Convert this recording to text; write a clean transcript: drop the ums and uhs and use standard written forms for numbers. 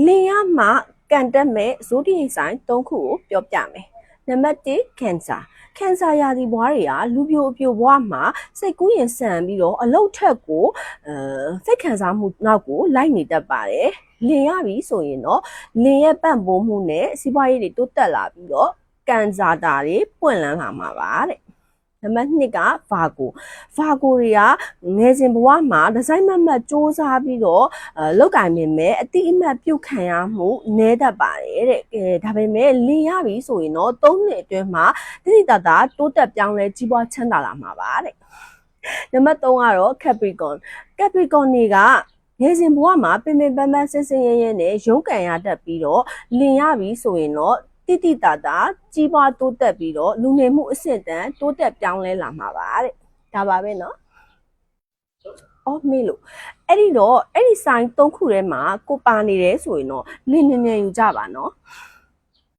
လင်ရမှကန်တက်မဲ့ဇိုဒီဆိုင်၃ခုကိုပြောပြမယ်။နံပါတ်1 cancer ရာသီဘွားတွေကလူပြိုအပြိုဘွားမှာစိတ်ကူးရင်ဆန်ပြီးတော့အလုတ်ထက်ကိုစိတ်ခံစားမှုနောက်ကိုလိုက်နေတတ်ပါတယ်။လင်ရပြီဆိုရင်တော့လင်ရဲ့ပံ့ပိုးမှုနဲ့စီးပွားရေးတွေတိုးတက်လာပြီးတော့ကန်ဆာတာတွေပွင့်လန်းလာမှာပါတဲ့။နံပါတ်2ကဗာကိုတွေကငယ်စဉ်ဘဝမှာဒီဇိုင်းမတ်စ조사ပြီးတော့လောက်ကင်ပေမဲ့အတိအမှတ်ပြုတ်ခံရမှုနည်းတတ်ပါတယ်တဲ့ဒါပေမဲ့လင်ရပြီဆိုရင်တော့3နှစ်အတွင်းမှာတိတိတတ်တာတိုးတက်ပြောင်းလဲကြီးပွားချမ်းသာလာမှာပါတဲ့နံပါတ်3ကတော့ Capricorn တွေကငယ်စဉ်ဘဝမှာပင်ပန်းပန်းဆင်းဆင်းရဲရဲနဲ့ရုန်းကန်ရတတ်ပြီးတော့လင်ရပြီဆိုရင်တော့တိတိတတာကြီးပွားတိုးတက်ပြီးတော့လူငယ်မှုအဆင့်တန်းတိုးတက်ပြောင်းလဲလာမှာပါတဲ့ဒါပါပဲเนาะအော်မေးလို့အဲ့ဒီဆိုင်၃ခုထဲမှာကိုပါနေတယ်ဆိုရင်တော့လင်းနေယူကြပါเนาะ